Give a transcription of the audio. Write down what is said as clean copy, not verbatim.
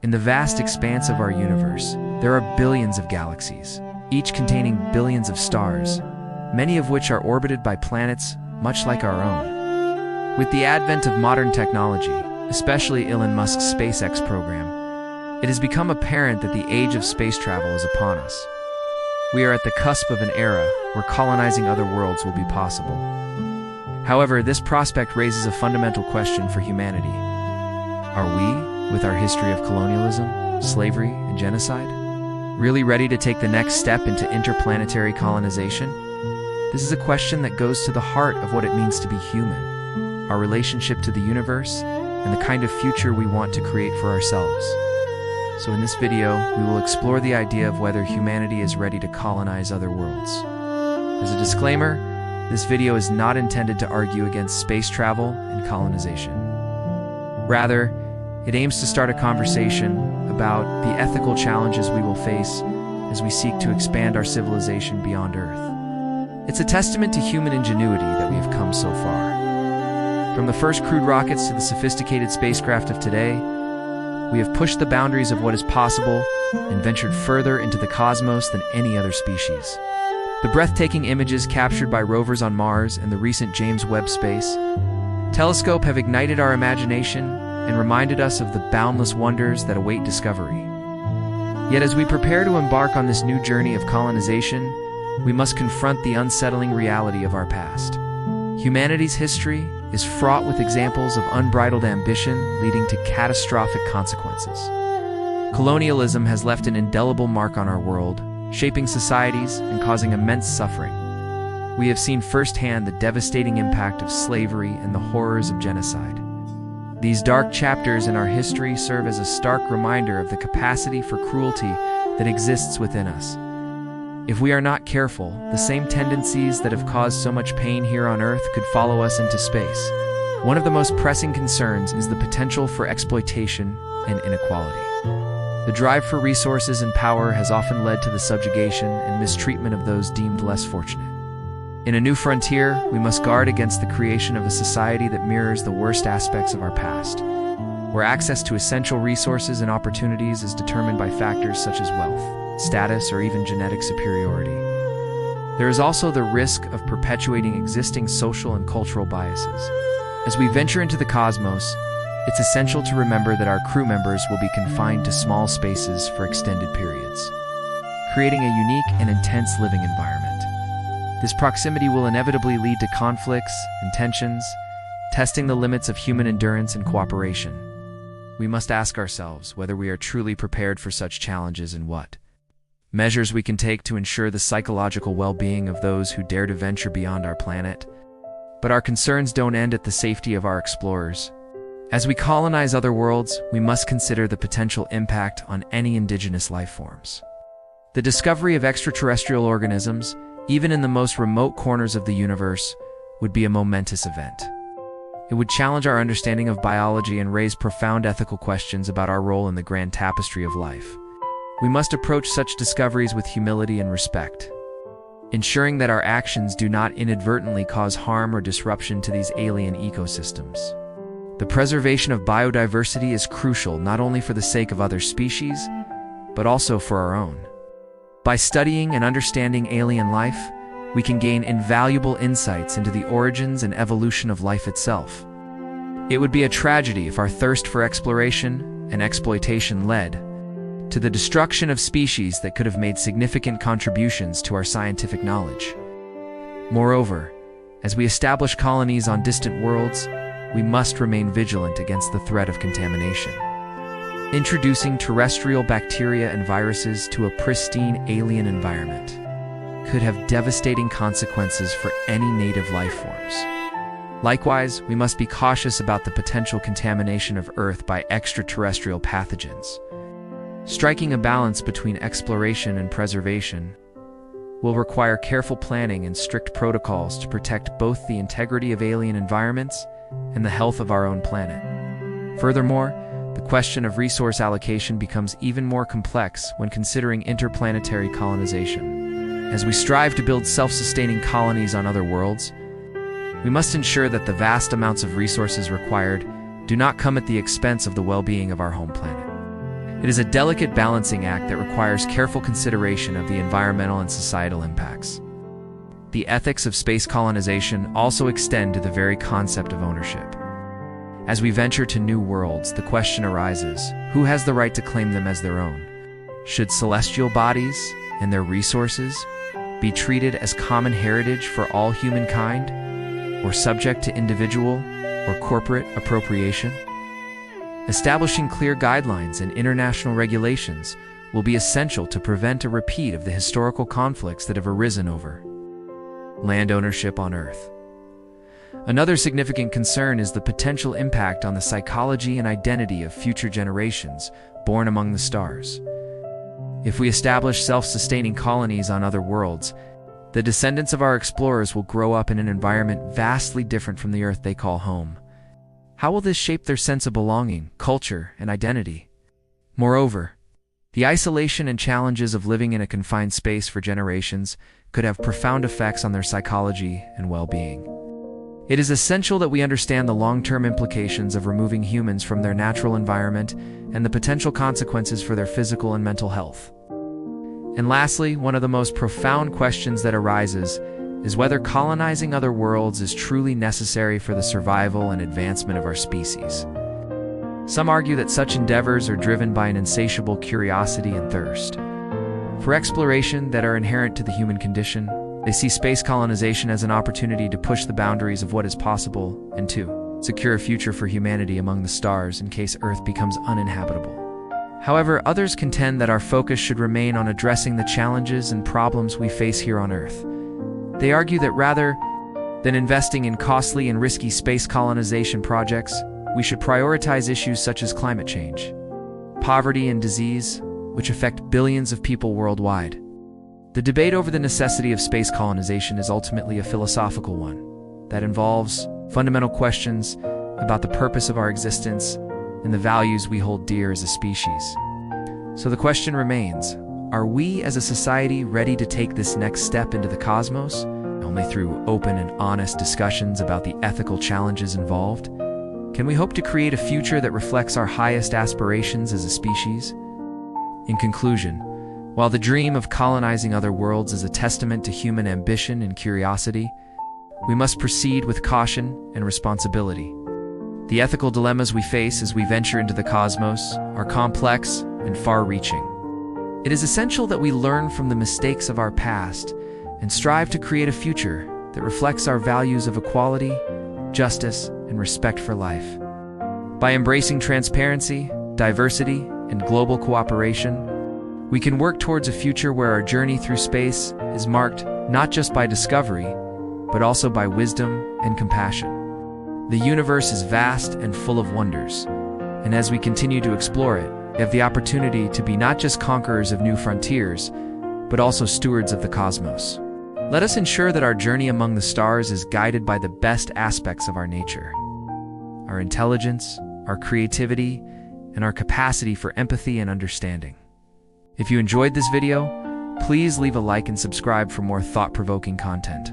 In the vast expanse of our universe, there are billions of galaxies, each containing billions of stars, many of which are orbited by planets much like our own. With the advent of modern technology, especially Elon Musk's SpaceX program, it has become apparent that the age of space travel is upon us. We are at the cusp of an era where colonizing other worlds will be possible. However, this prospect raises a fundamental question for humanity. Are we, with our history of colonialism, slavery, and genocide, really ready to take the next step into interplanetary colonization? This is a question that goes to the heart of what it means to be human, our relationship to the universe, and the kind of future we want to create for ourselves. So in this video, we will explore the idea of whether humanity is ready to colonize other worlds. As a disclaimer, this video is not intended to argue against space travel and colonization. Rather, it aims to start a conversation about the ethical challenges we will face as we seek to expand our civilization beyond Earth. It's a testament to human ingenuity that we have come so far. From the first crude rockets to the sophisticated spacecraft of today, we have pushed the boundaries of what is possible and ventured further into the cosmos than any other species. The breathtaking images captured by rovers on Mars and the recent James Webb Space Telescope have ignited our imagination and reminded us of the boundless wonders that await discovery. Yet as we prepare to embark on this new journey of colonization, we must confront the unsettling reality of our past. Humanity's history is fraught with examples of unbridled ambition leading to catastrophic consequences. Colonialism has left an indelible mark on our world, shaping societies and causing immense suffering. We have seen firsthand the devastating impact of slavery and the horrors of genocide. These dark chapters in our history serve as a stark reminder of the capacity for cruelty that exists within us. If we are not careful, the same tendencies that have caused so much pain here on Earth could follow us into space. One of the most pressing concerns is the potential for exploitation and inequality. The drive for resources and power has often led to the subjugation and mistreatment of those deemed less fortunate. In a new frontier, we must guard against the creation of a society that mirrors the worst aspects of our past, where access to essential resources and opportunities is determined by factors such as wealth, status, or even genetic superiority. There is also the risk of perpetuating existing social and cultural biases. As we venture into the cosmos, it's essential to remember that our crew members will be confined to small spaces for extended periods, creating a unique and intense living environment. This proximity will inevitably lead to conflicts and tensions, testing the limits of human endurance and cooperation. We must ask ourselves whether we are truly prepared for such challenges and what measures we can take to ensure the psychological well-being of those who dare to venture beyond our planet. But our concerns don't end at the safety of our explorers. As we colonize other worlds, we must consider the potential impact on any indigenous life forms. The discovery of extraterrestrial organisms, even in the most remote corners of the universe, would be a momentous event. It would challenge our understanding of biology and raise profound ethical questions about our role in the grand tapestry of life. We must approach such discoveries with humility and respect, ensuring that our actions do not inadvertently cause harm or disruption to these alien ecosystems. The preservation of biodiversity is crucial not only for the sake of other species, but also for our own. By studying and understanding alien life, we can gain invaluable insights into the origins and evolution of life itself. It would be a tragedy if our thirst for exploration and exploitation led to the destruction of species that could have made significant contributions to our scientific knowledge. Moreover, as we establish colonies on distant worlds, we must remain vigilant against the threat of contamination. Introducing terrestrial bacteria and viruses to a pristine alien environment could have devastating consequences for any native life forms. Likewise, we must be cautious about the potential contamination of Earth by extraterrestrial pathogens. Striking a balance between exploration and preservation will require careful planning and strict protocols to protect both the integrity of alien environments and the health of our own planet. Furthermore, the question of resource allocation becomes even more complex when considering interplanetary colonization. As we strive to build self-sustaining colonies on other worlds, we must ensure that the vast amounts of resources required do not come at the expense of the well-being of our home planet. It is a delicate balancing act that requires careful consideration of the environmental and societal impacts. The ethics of space colonization also extend to the very concept of ownership. As we venture to new worlds, the question arises, who has the right to claim them as their own? Should celestial bodies and their resources be treated as common heritage for all humankind, or subject to individual or corporate appropriation? Establishing clear guidelines and international regulations will be essential to prevent a repeat of the historical conflicts that have arisen over land ownership on Earth. Another significant concern is the potential impact on the psychology and identity of future generations born among the stars. If we establish self-sustaining colonies on other worlds, the descendants of our explorers will grow up in an environment vastly different from the Earth they call home. How will this shape their sense of belonging, culture, and identity? Moreover, the isolation and challenges of living in a confined space for generations could have profound effects on their psychology and well-being. It is essential that we understand the long-term implications of removing humans from their natural environment and the potential consequences for their physical and mental health. And lastly, one of the most profound questions that arises is whether colonizing other worlds is truly necessary for the survival and advancement of our species. Some argue that such endeavors are driven by an insatiable curiosity and thirst for exploration that are inherent to the human condition. They see space colonization as an opportunity to push the boundaries of what is possible and to secure a future for humanity among the stars in case Earth becomes uninhabitable. However, others contend that our focus should remain on addressing the challenges and problems we face here on Earth. They argue that rather than investing in costly and risky space colonization projects, we should prioritize issues such as climate change, poverty, and disease, which affect billions of people worldwide. The debate over the necessity of space colonization is ultimately a philosophical one that involves fundamental questions about the purpose of our existence and the values we hold dear as a species. So the question remains, are we as a society ready to take this next step into the cosmos? Only through open and honest discussions about the ethical challenges involved can we hope to create a future that reflects our highest aspirations as a species. In conclusion, while the dream of colonizing other worlds is a testament to human ambition and curiosity, we must proceed with caution and responsibility. The ethical dilemmas we face as we venture into the cosmos are complex and far-reaching. It is essential that we learn from the mistakes of our past and strive to create a future that reflects our values of equality, justice, and respect for life. By embracing transparency, diversity, and global cooperation, we can work towards a future where our journey through space is marked not just by discovery, but also by wisdom and compassion. The universe is vast and full of wonders, and as we continue to explore it, we have the opportunity to be not just conquerors of new frontiers, but also stewards of the cosmos. Let us ensure that our journey among the stars is guided by the best aspects of our nature, our intelligence, our creativity, and our capacity for empathy and understanding. If you enjoyed this video, please leave a like and subscribe for more thought-provoking content.